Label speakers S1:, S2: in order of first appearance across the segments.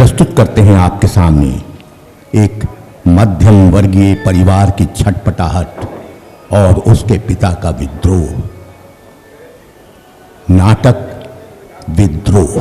S1: प्रस्तुत करते हैं आपके सामने एक मध्यम वर्गीय परिवार की छटपटाहट और उसके पिता का विद्रोह। नाटक विद्रोह।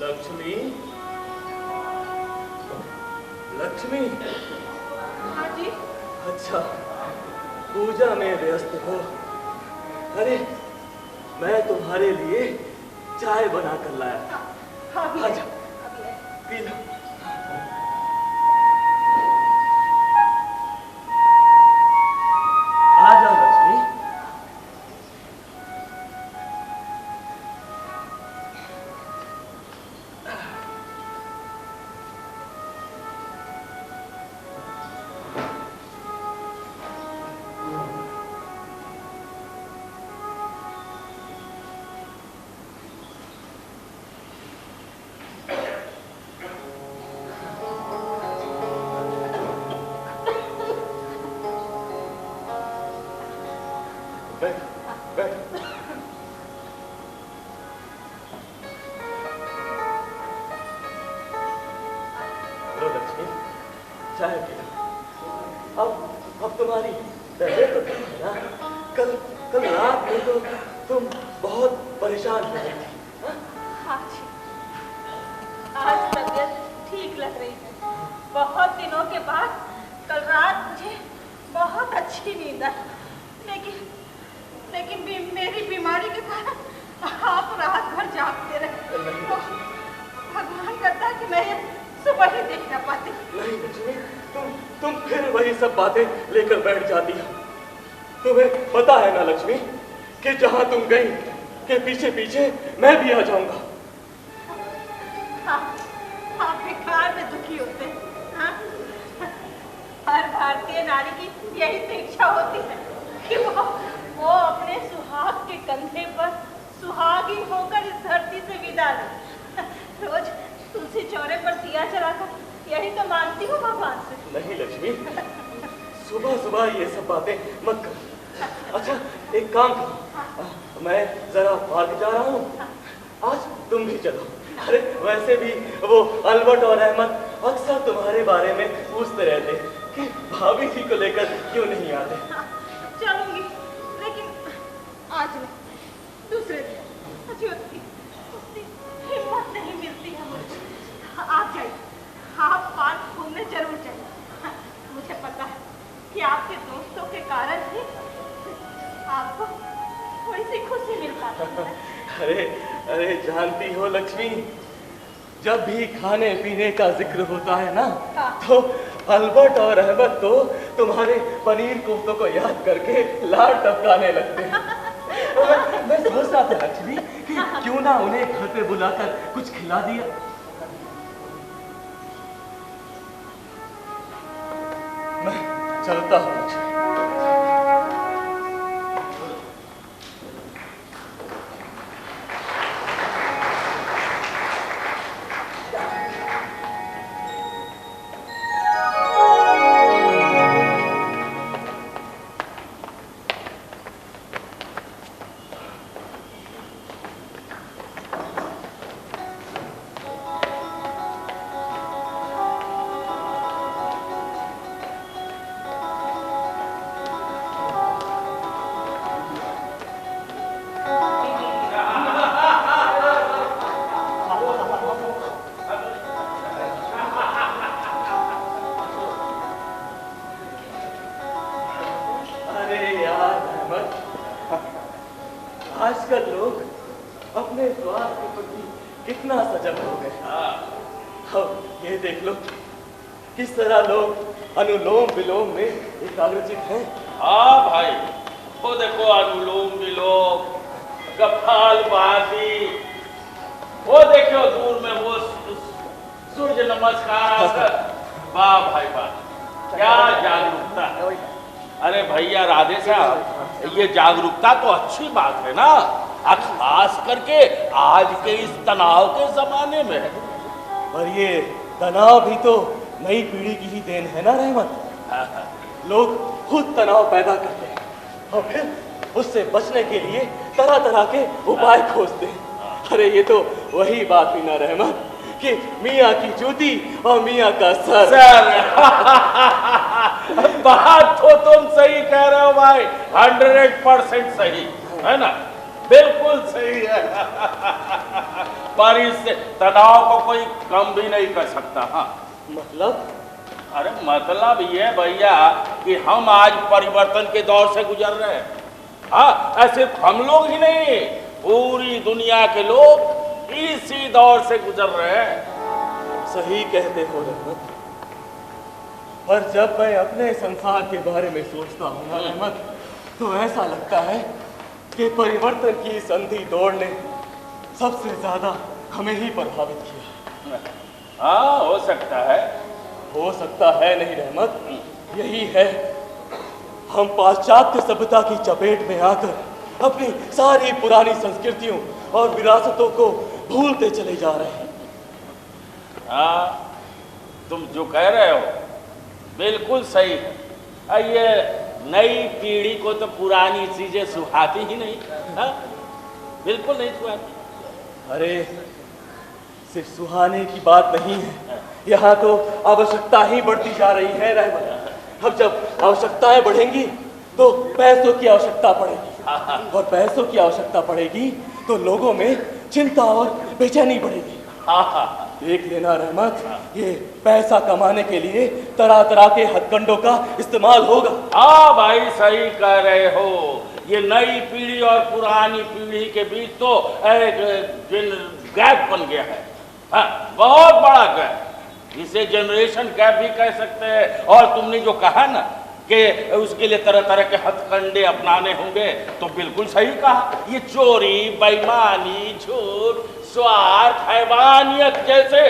S2: लक्ष्मी, लक्ष्मी।
S3: हाँ जी।
S2: अच्छा, पूजा में व्यस्त हो। अरे, मैं तुम्हारे लिए चाय बना कर लाया।
S3: हाँ भी
S2: आजा, पी लो। आ जाओ लक्ष्मी। बैठ, बैठ। लो लक्ष्मी, चाय पी लो। अब तुम्हारी तबीयत तो ठीक है ना? कल रात में तो तुम बहुत परेशान हो रही थी।
S3: हाँ जी, आज तबीयत ठीक लग रही है। बहुत दिनों के बाद कल रात मुझे बहुत अच्छी नींद आई। लेकिन मेरी बीमारी के कारण आप रात भर जागते रहे। भगवान करता कि मैं सुबह ही देख न पाती।
S2: नहीं लक्ष्मी, तुम फिर वही सब बातें लेकर बैठ जाती हो। तुम्हें पता है ना लक्ष्मी कि जहां तुम गई के पीछे पीछे मैं भी आ जाऊंगा।
S3: आप बेकार में दुखी होते हैं। हाँ? हर भारतीय नारी की यही तो इच्छा होती है कि वो अपने सुहाग के कंधे पर सुहागी होकर इस धरती से विदा ले। रोज तुलसी चौरे पर दिया जलाकर यही तो मांगती हूँ भगवान से।
S2: नहीं लक्ष्मी, सुबह सुबह ये सब बातें मत करो। अच्छा, एक काम करो, मैं जरा पार्क जा रहा हूँ, आज तुम भी चलो। अरे वैसे भी वो अल्बर्ट और अहमद अक्सर तुम्हारे बारे में पूछते रहते कि भाभी जी को लेकर क्यों नहीं आते।
S3: चलूंगी, लेकिन आज नहीं, दूसरे दिन। अजी उतनी हिम्मत नहीं मिलती है मुझे। आप जाइए, आप पार्क घूमने जरूर जाइए। मुझे पता है कि आपके दोस्तों के कारण ही आपको थोड़ी सी खुशी मिल पाती है।
S2: अरे जानती हो लक्ष्मी, जब भी खाने पीने का जिक्र होता है ना, तो अल्बर्ट और अहमद तो तुम्हारे पनीर कोफ्तों को याद करके लाड टपकाने लगते हैं। मैं सोच रहा था लक्ष्मी कि क्यों ना उन्हें घर पे बुलाकर कुछ खिला दिया। मैं चलता हूँ लक्ष्मी। अपने स्वार्थ के प्रति कितना सजग हो गए। अब ये देख लो किस तरह लोग अनुलोम विलोम में एकाग्रचित हैं।
S4: हाँ भाई, वो देखो अनुलोम विलोम, कपालभाति, वो देखो दूर में वो सूर्य नमस्कार। वाह भाई वाह, क्या जागरूकता है। अरे भैया राधे साहब, ये जागरूकता तो अच्छी बात है ना, खास करके आज के इस तनाव के जमाने में।
S2: और ये तनाव भी तो नई पीढ़ी की ही देन है ना रहमत। लोग खुद तनाव पैदा करते हैं और फिर उससे बचने के लिए तरह तरह के उपाय खोजते हैं। अरे ये तो वही बात हुई ना रहमत कि मियाँ की जूती और मियाँ का सर।
S4: बात तो तुम सही कह रहे हो भाई, 100% सही है ना, बिल्कुल सही है। पर इस तनाव को कोई कम भी नहीं कर सकता। हाँ
S2: मतलब?
S4: अरे मतलब ये भैया कि हम आज परिवर्तन के दौर से गुजर रहे हैं। हाँ, ऐसे हम लोग ही नहीं, पूरी दुनिया के लोग इसी दौर से गुजर रहे हैं।
S2: सही कहते हो रहमत। पर जब मैं अपने संसार के बारे में सोचता हूँ ना रहमत, तो ऐसा लगता है कि परिवर्तन की संधि दौड़ ने सबसे ज्यादा हमें ही प्रभावित किया।
S4: हाँ, हो सकता है।
S2: हो सकता है नहीं रहमत, यही है। हम पाश्चात्य सभ्यता की चपेट में आकर अपनी सारी पुरानी संस्कृतियों और विरासतों को भूलते चले जा रहे हैं।
S4: हाँ, तुम जो कह रहे हो बिल्कुल सही है। ये नई पीढ़ी को तो पुरानी चीजें सुहाती ही नहीं। हाँ, बिल्कुल नहीं सुहाती।
S2: अरे सिर्फ सुहाने की बात नहीं है, यहाँ तो आवश्यकता ही बढ़ती जा रही है रहमत। अब जब आवश्यकताएं बढ़ेंगी तो पैसों की आवश्यकता पड़ेगी, और पैसों की आवश्यकता पड़ेगी तो लोगों में चिंता और बेचैनी बढ़ेगी। देख लेना रहमत, ये पैसा कमाने के लिए तरह तरह के हथकंडों का इस्तेमाल होगा।
S4: हाँ भाई, सही कह रहे हो। ये नई पीढ़ी और पुरानी पीढ़ी के बीच तो एक गैप बन गया है। हाँ, बहुत बड़ा गैप, इसे जनरेशन गैप भी कह सकते हैं। और तुमने जो कहा ना कि उसके लिए तरह तरह के हथकंडे अपनाने होंगे, तो बिल्कुल सही कहा। ये चोरी, बेईमानी, झूठ, स्वार्थ, हैवानियत जैसे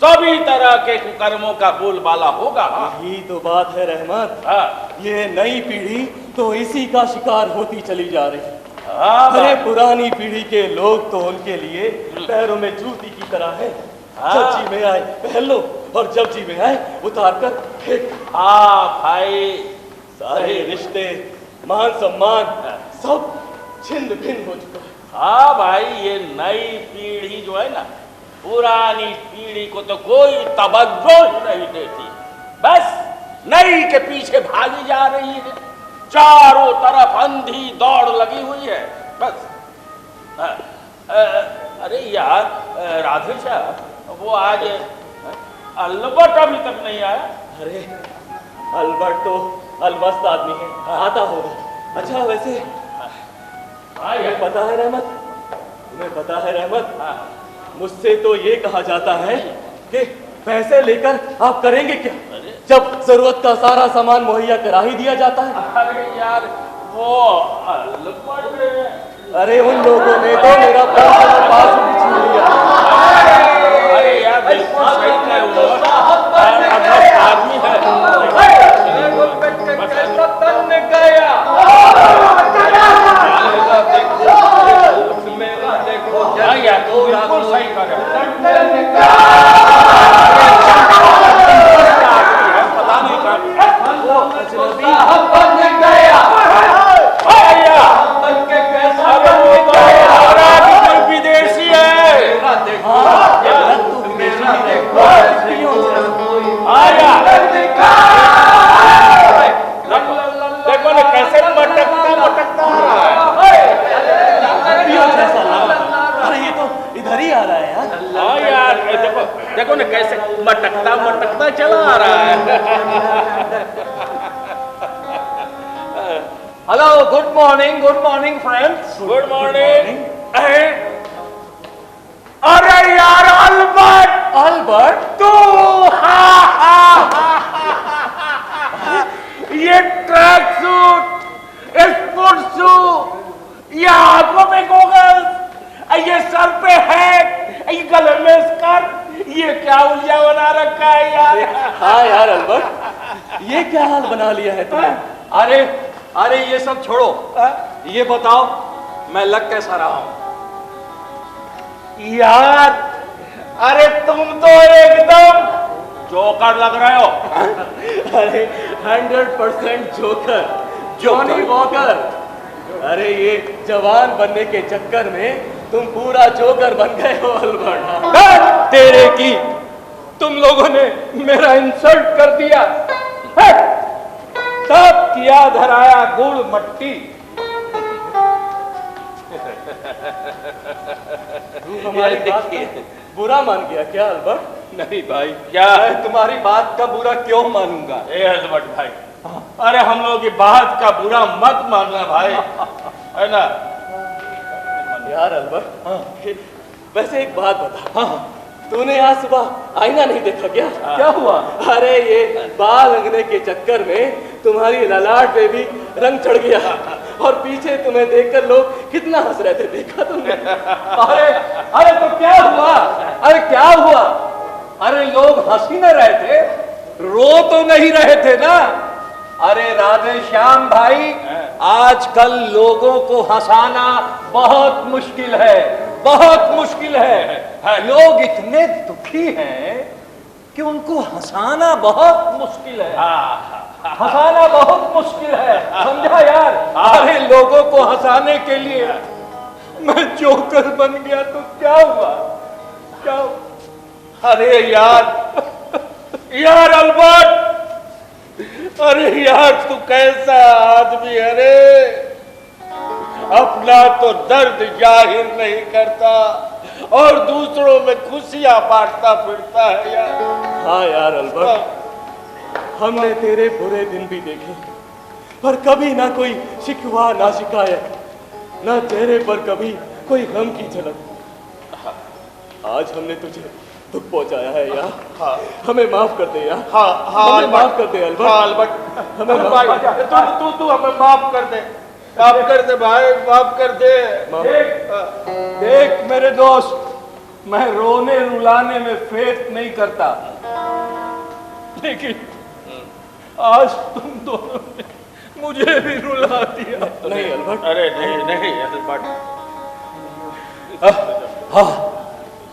S4: सभी तरह के कुकर्मों का बोलबाला होगा।
S2: यही तो बात है रहमत।
S4: हाँ,
S2: ये नई पीढ़ी तो इसी का शिकार होती चली जा रही है।
S4: हाँ,
S2: अरे पुरानी पीढ़ी के लोग तो उनके लिए पैरों में जूती की तरह है। जब जी में आए पहन लो, और जब जी में आए उतार कर फेंक।
S4: हाँ भाई,
S2: सारे रिश्ते, मान सम्मान सब छिन्न भिन्न हो चुका है।
S4: हाँ भाई, ये नई पीढ़ी जो है ना, पुरानी पीढ़ी को तो कोई तवज्जो ही नहीं देती। बस नई के पीछे भागी जा रही है, चारों तरफ अंधी दौड़ लगी हुई है बस। अरे यार राधे साहब, वो आज अल्बर्ट अभी तक नहीं आया।
S2: अरे अल्बर्ट तो अलमस्त आदमी है, आता होगा। अच्छा वैसे तुम्हें पता है रहमत, तुम्हें पता है रहमत, मुझसे तो ये कहा जाता है कि पैसे लेकर आप करेंगे क्या, जब जरूरत का सारा सामान मुहैया करा ही दिया जाता है।
S4: अरे यार वो
S2: अरे उन लोगों ने तो मेरा पास भी छीन लिया।
S4: अरे यार बिल्कुल सही कह रहे हो, आदमी है। बिल्कुल सही कह रहे हो। पता नहीं विदेशी है। देखो ना कैसे मटकता आ रहा है।
S2: अरे ये तो इधर ही आ रहा है यार।
S4: हाँ यार, देखो ना कैसे मटकता चला आ रहा है।
S5: Hello, good morning friends.
S4: Good morning. यार अल्बर्ट,
S2: अल्बर्ट
S4: तू ये ट्रैक सूट, स्पोर्ट शू, ये आंखों पे गोगल्स, ये सर पे हैट, ये गले में स्कार्फ, ये क्या उलिया बना रखा है यार।
S2: हाँ यार अल्बर्ट, ये क्या हाल बना लिया है तुमने?
S5: अरे अरे ये सब छोड़ो, ये बताओ मैं लग कैसा रहा हूं?
S4: यार अरे तुम तो एकदम जोकर लग रहे हो।
S2: अरे 100% जोकर, जॉनी वॉकर। अरे ये जवान बनने के चक्कर में तुम पूरा जोकर बन गए हो अल्बर्ट।
S5: तेरे की, तुम लोगों ने मेरा इंसल्ट कर दिया। तब किया धराया गुड़ मट्टी।
S2: तू हमारी बात का बुरा मान गया क्या अल्बर्ट?
S5: नहीं भाई,
S4: क्या?
S5: मैं तुम्हारी बात का बुरा क्यों मानूंगा?
S4: ए अल्बर्ट भाई, अरे हम लोग की बात का बुरा मत मानना भाई, है ना?
S2: यार अल्बर्ट, वैसे एक बात बता, तूने आज सुबह आईना नहीं देखा क्या?
S5: क्या हुआ?
S2: अरे ये बाल रंगने के चक्कर में तुम्हारी ललाट पे भी रंग चढ़ गया और पीछे तुम्हें देखकर लोग कितना हंस रहे थे, देखा तुमने?
S5: अरे अरे तो क्या हुआ? अरे क्या हुआ? अरे लोग हंस ही न रहे थे, रो तो नहीं रहे थे ना? अरे राधे श्याम भाई, आजकल लोगों को हंसाना बहुत मुश्किल है, बहुत मुश्किल है। लोग इतने दुखी हैं कि उनको हंसाना बहुत मुश्किल है। हंसाना बहुत मुश्किल है, समझा यार? अरे लोगों को हंसाने के लिए मैं जोकर बन गया तो क्या हुआ? क्या हुआ?
S4: अरे यार, यार अल्बर्ट, अरे यार तू कैसा आदमी है रे, अपना तो दर्द जाहिर नहीं करता और दूसरों में खुशियां बांटता फिरता है यार।
S2: हाँ यार अल्बर्ट, हमने तेरे बुरे दिन भी देखे, पर कभी ना कोई शिकवा ना शिकायत, ना चेहरे पर कभी कोई गम की झलक। आज हमने तुझे दुख पहुंचाया है यार, हमें माफ कर दे यार। हमें माफ कर दे अल्बर्ट।
S4: अल्बर्ट,
S2: हमें माफ
S4: भाई,
S2: कर दे।
S4: तू हमें माफ कर दे, माफ कर दे भाई, माफ कर दे।
S5: देख मेरे दोस्त, मैं रोने रुलाने में फेथ नहीं करता, लेकिन आज तुम दोनों ने मुझे भी रुला दिया।
S2: नहीं अल्बर्ट,
S4: अरे नहीं नहीं अल्बर्ट,
S5: हाँ,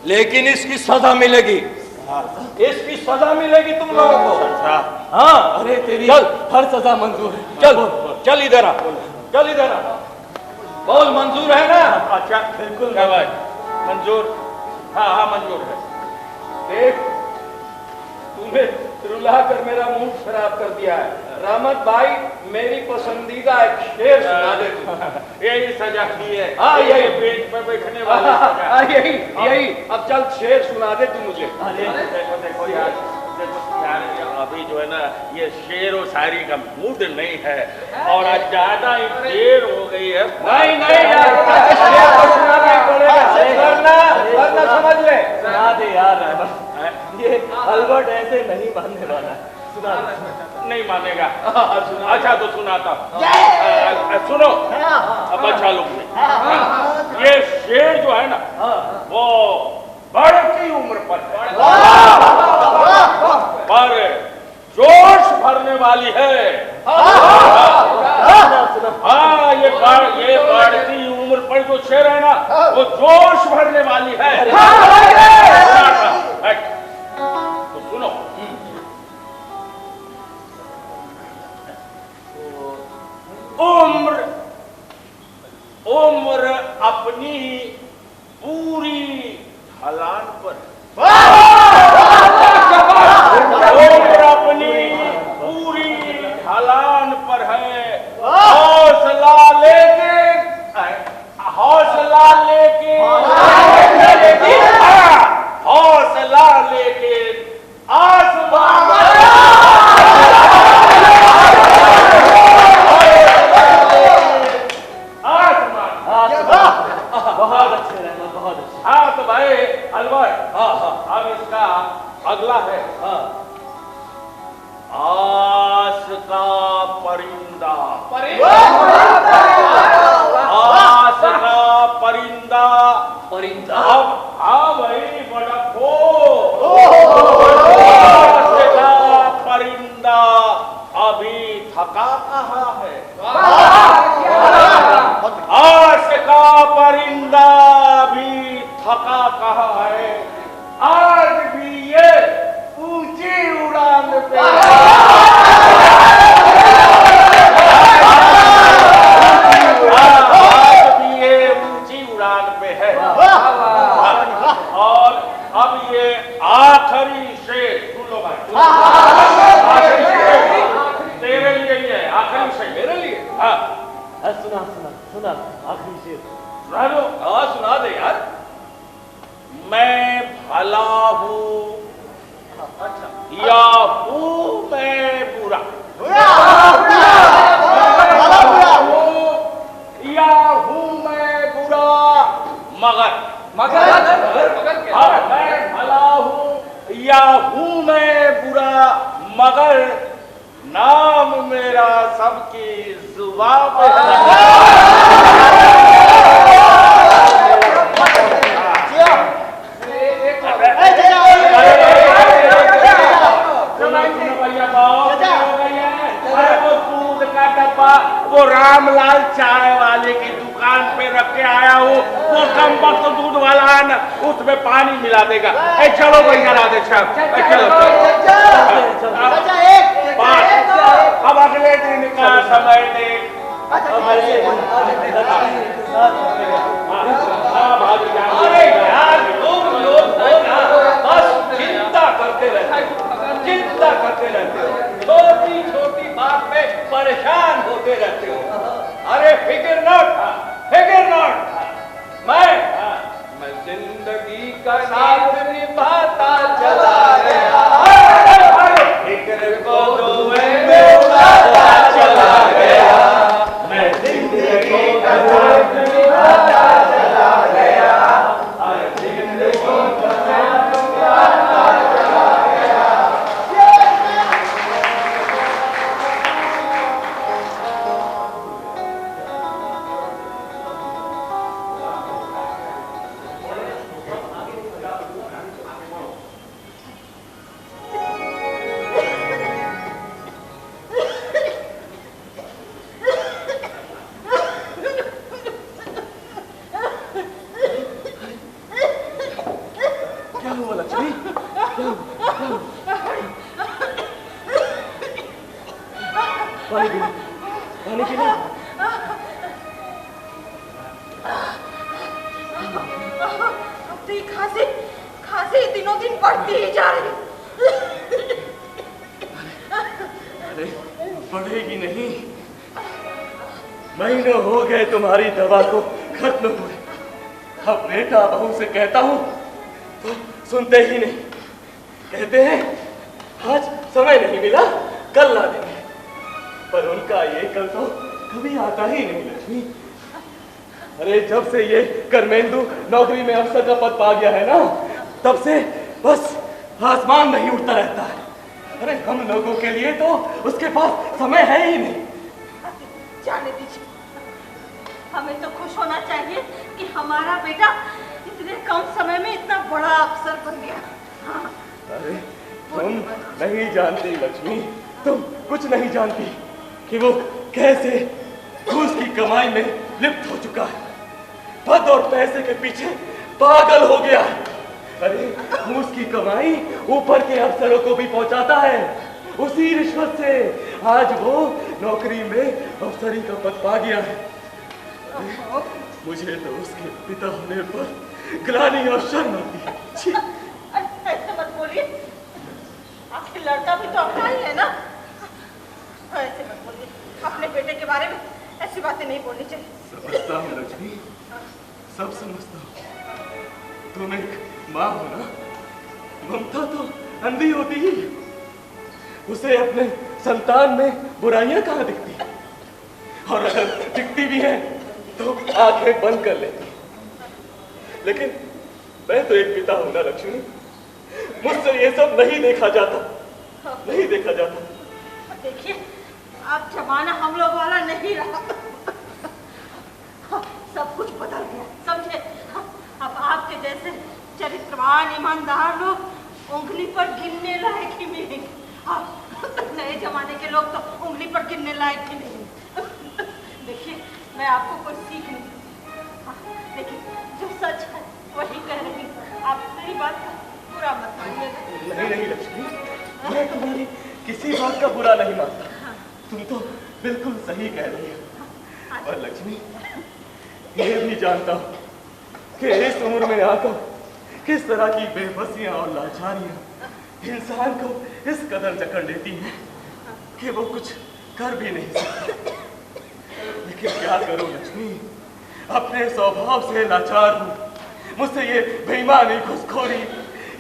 S5: लेकिन इसकी सजा मिलेगी, इसकी सजा मिलेगी तुम लोगों को। हाँ,
S2: अरे तेरी
S5: चल।
S2: हर सजा मंजूर है।
S5: चल चल इधर आ, चल इधर आ, बोल मंजूर है ना?
S4: अच्छा बिल्कुल क्या भाई, मंजूर? हाँ हाँ मंजूर है।
S5: देख, तूने रुला कर मेरा मूड खराब कर दिया है। रहमत भाई, मेरी पसंदीदा एक शेर सुना दे तू।
S4: यही सजा की है।
S5: हाँ, यही।
S4: बेंच पर बैठने वाली सजा।
S5: यही यही, अब चल शेर सुना दे तू मुझे।
S4: अरे देखो देखो यार, देखो यार, ये अभी जो है ना, ये शेर और शायरी का मूड नहीं है और आज ज्यादा ही देर हो गई है।
S5: नहीं नहीं यार, शेर तो सुनाना ही पड़ेगा, वरना समझ ले।
S2: सुना दे यार अल्बर्ट, ये अल्बर्ट ऐसे नहीं मानने वाला है। सुना दे।
S4: नहीं मानेगा। अच्छा तो सुनाता हूं। सुनो अब अच्छा लोग नहीं, ये शेर जो है ना, वो बढ़ती उम्र पर जोश भरने वाली है। हाँ, ये बढ़ती उम्र पर जो शेर है ना, वो जोश भरने वाली है। तो सुनो, उम्र अपनी पूरी ढलान पर, उम्र अपनी पूरी ढलान पर है। हौसला लेके हौसला लेके आसमान बहुत अच्छे रहना, बहुत अच्छे। हाँ तो भाई अलवर, आस का परिंदा, आस का परिंदा,
S5: परिंदा
S4: अब हाँ भाई बड़को, आस का परिंदा अभी थका कहाँ है? आस का परिंदा अभी थका कहाँ है? आज भी ये ऊंची उड़ान पे आज भी ये ऊंची उड़ान पे है। और अब ये आखिरी शेर सुन लो भाई, आखिरी शेर तेरे लिए ही है, आखिरी शेर
S5: मेरे लिए।
S4: हाँ
S2: सुना सुना सुना आखिरी शेर।
S4: सुना दो।
S5: हाँ सुना दे यार।
S4: मैं भला हूँ या हूँ मैं बुरा, या हूँ मैं बुरा, मगर
S5: मगर क्या?
S4: हाँ, मैं भला हूँ या हूँ मैं बुरा, मगर नाम मेरा सबकी जुबान पे है। वो रामलाल चाय वाले की दुकान पे रख के आया हूँ, वो कम वक्त दूध वाला है ना, उसमें पानी मिला देगा। ए चलो भैया राधे श्याम, चलो अब अगले दिन का समय देख।
S5: अरे यार तुम लोग बस चिंता करते रहते हो, चिंता करते रहते हो, छोटी छोटी बात पे परेशान होते रहते हो। अरे फिकर नॉट, फिकर नॉट, मैं जिंदगी का साथ निभाता चला गया, फिक्र को दुए में उड़ाता चला गया, मैं जिंदगी का साथ निभाता चला गया, जिंदगी का साथ निभाता चला गया।
S2: क्या हुआ लक्ष्मी? पानी पीना, पानी पीना।
S3: अब तो ये खांसी खांसी दिनों दिन बढ़ती ही जा रही है।
S2: अरे बढ़ेगी नहीं, महीनों हो गए तुम्हारी दवा को खत्म हुए। अब बेटा बहू से कहता हूँ तो सुनते ही नहीं, कहते हैं आज समय नहीं मिला, कल ला देंगे। पर उनका ये कल तो कभी आता ही नहीं लक्ष्मी। अरे जब से ये कर्मेंदु नौकरी में अफसर का पद पा गया है ना, तब से बस आसमान नहीं उठता रहता है। अरे हम लोगों के लिए तो उसके पास समय है ही नहीं।
S3: जाने दीजिए, हमें तो खुश होना चाहिए कि हमारा बेटा इतने कम समय में इतना बड़ा अफसर बन गया। हाँ।
S2: अरे तुम नहीं जानती लक्ष्मी, तुम कुछ नहीं जानती कि वो कैसे घूस की कमाई में लिप्त हो चुका है, पद और पैसे के पीछे पागल हो गया है। अरे घूस की कमाई ऊपर के अफसरों को भी पहुंचाता है, उसी रिश्वत से आज वो नौकरी में अफसरी का पद पा गया है। मुझे तो उसके पिता होने पर ग्लानि और शर्म आती है। छी।
S3: ऐसे मत बोलिए, आखिर लड़का भी तो अपना ही है ना। ऐसे मत बोलिए, अपने बेटे के बारे में ऐसी बातें नहीं बोलनी चाहिए।
S2: समझता हूँ लक्ष्मी, सब समझता हूँ। तुम एक माँ हो ना, ममता तो अंधी होती ही, उसे अपने संतान में बुराइयां कहाँ दिखती, और अगर दिखती भी है तो आंखें बंद कर लेती। लेकिन मैं तो एक पिता हूं ना लक्ष्मी, मुझसे ये सब नहीं देखा जाता, नहीं देखा जाता।
S3: देखिए अब जमाना हम लोग वाला नहीं रहा। सब कुछ बदल गया, समझे? अब आपके जैसे चरित्रवान ईमानदार लोग उंगली पर गिनने लायक ही मिलेंगे। नए जमाने के लोग तो उंगली पर गिनने लायक ही नहीं। देखिए मैं आपको कोई सीख नहीं दूंगी, लेकिन जो सच है वही कह रही हूँ। आप मेरी बात का बुरा मत मानिएगा।
S2: नहीं नहीं लक्ष्मी, मैं तुम्हारी किसी बात का बुरा नहीं मानता। तुम तो बिल्कुल सही कह रही हो। और लक्ष्मी, ये भी जानता हूँ कि इस उम्र में आकर किस तरह की बेबसियां और लाचारियां इंसान को इस कदर जकड़ लेती हैं कि वो कुछ कर भी नहीं सकता। लेकिन क्या करूं लक्ष्मी, अपने स्वभाव से लाचार हूँ। मुझसे ये बेईमानी, घुसखोरी,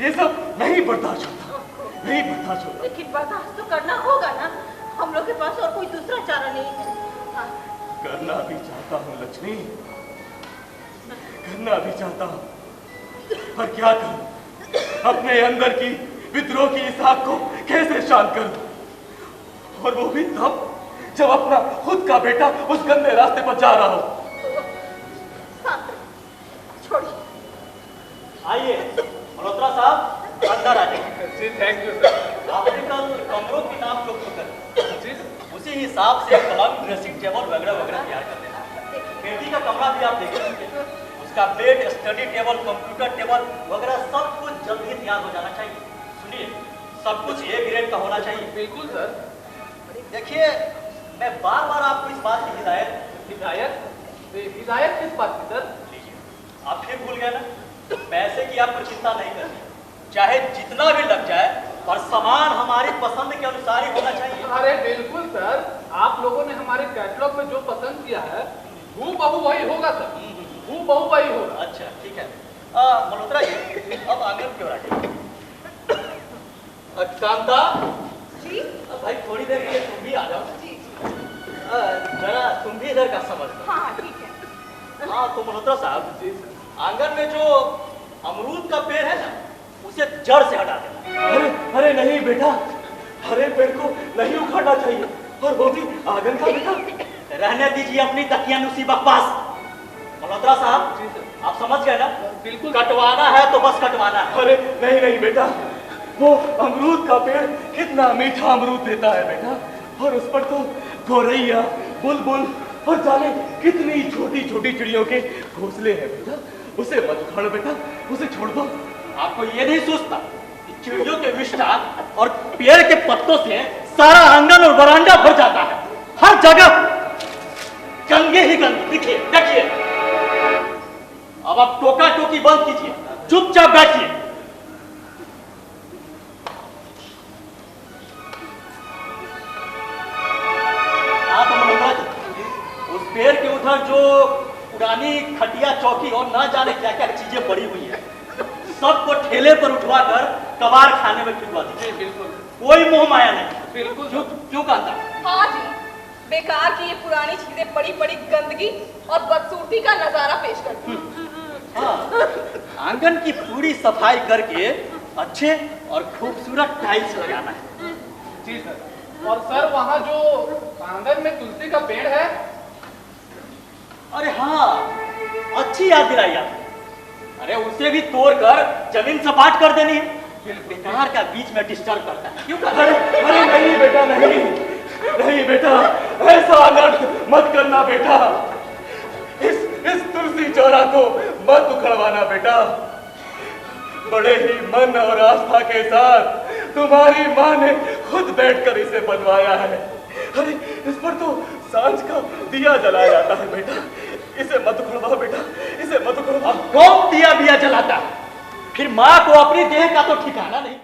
S2: ये सब नहीं बर्दाश्त होता, नहीं बर्दाश्त होता।
S3: लेकिन बर्दाश्त तो करना होगा ना, हम लोग के पास और कोई दूसरा चारा नहीं है।
S2: करना भी चाहता हूँ लक्ष्मी, करना भी चाहता हूँ, पर क्या करूं? अपने अंदर की विद्रोह की इस आग को कैसे शांत करूं? और वो भी तब जब अपना खुद का बेटा उस गंदे रास्ते पर जा रहा हो।
S3: छोड़िए।
S6: आइए मल्होत्रा साहब, अंदर आ जाइए।
S5: जी थैंक यू सर।
S6: आपने कल कमरों की नाप जो कर उसी हिसाब से पलंग, ड्रेसिंग टेबल वगैरह वगैरह तैयार कर देना। बेटी का कमरा भी आप देखेंगे, उसका bed, study table, computer table वगैरह सब कुछ जल्दी तैयार हो जाना चाहिए। सुनिए, सब कुछ ए ग्रेड का होना चाहिए।
S5: बिल्कुल सर।
S6: देखिए, मैं बार बार आपको इस बात की
S5: हिदायत किस बात की सर?
S6: आप फिर भूल गए ना? पैसे की आपको चिंता नहीं करनी, चाहे जितना भी लग जाए, और सामान हमारी पसंद के अनुसार ही होना चाहिए।
S5: अरे बिल्कुल सर, आप लोगों ने हमारे कैटलॉग में जो पसंद किया है हूबहू वही होगा सर, हूबहू वही होगा।
S6: अच्छा ठीक है। मल्होत्रा जी, अब आंगन की ओर आ जाइए। कांता
S3: जी
S6: भाई, थोड़ी देर के लिए तुम भी आ जाओ।
S3: जी
S6: जरा तुम भी इधर का समझ लो।
S3: हाँ ठीक है।
S6: हाँ तो मल्होत्रा साहब, आंगन में जो अमरूद का पेड़ है ना, उसे जड़ से हटा देना।
S2: अरे अरे नहीं बेटा, हरे पेड़ को नहीं उखाड़ना चाहिए, और वो भी आंगन का बेटा।
S6: रहने दीजिए अपनी दकियानुसी बकवास। मल्होत्रा साहब, आप समझ गए ना?
S5: बिल्कुल।
S6: कटवाना है तो बस कटवाना है।
S2: अरे नहीं नहीं बेटा, वो अमरूद का पेड़ कितना मीठा अमरूद देता है बेटा, और उस पर तो गौरैया, बुलबुल और जाने कितनी छोटी छोटी चिड़ियों के घोंसले हैं बेटा। उसे मत उखाड़ो बेटा, उसे छोड़ दो।
S6: आपको ये नहीं सोचता कि चिड़ियों के विष्ठा और पेड़ के पत्तों से सारा आंगन और बरामदा भर जाता है, हर जगह गंगे ही गंगे। देखिए देखिए, अब आप टोका टोकी बंद कीजिए, चुपचाप बैठिए। आप मल्होत्रा जी, उस पेड़ के उधर जो पुरानी खटिया, चौकी और ना जाने क्या क्या चीजें पड़ी हुई है, सबको ठेले पर उठवाकर कबाड़ खाने में भिजवा दीजिए।
S5: बिल्कुल
S6: कोई मोह माया नहीं।
S5: बिल्कुल।
S6: क्यों कांता?
S3: हाँ जी, बेकार की ये पुरानी चीजें पड़ी पड़ी गंदगी और बदसूरती का नजारा पेश करती हैं।
S6: हाँ, आंगन की पूरी सफाई करके अच्छे और खूबसूरत टाइल्स लगाना है।
S5: जी सर। और सर वहाँ जो आंगन में तुलसी का पेड़ है,
S6: अरे हाँ, अच्छी याद दिलाई आपने। अरे उसे भी तोड़कर जमीन सपाट कर देनी है। बेकार का बीच में डिस्टर्ब करता है। क्यों करता है?
S2: अरे नहीं बेटा, नहीं नहीं बेटा, ऐसा अनर्थ मत करना बेटा। इस तुलसी चौरा को मत उखड़वाना बेटा। बड़े ही मन और आस्था के साथ तुम्हारी माँ ने खुद बैठकर इसे बनवाया है। अरे इस पर तो सांझ का दिया जलाया जाता है बेटा। इसे मत उखड़वाओ बेटा, इसे मत उखड़वाओ।
S6: अब कौन दिया बिया जलाता है? फिर माँ को अपनी देह का तो ठिकाना नहीं।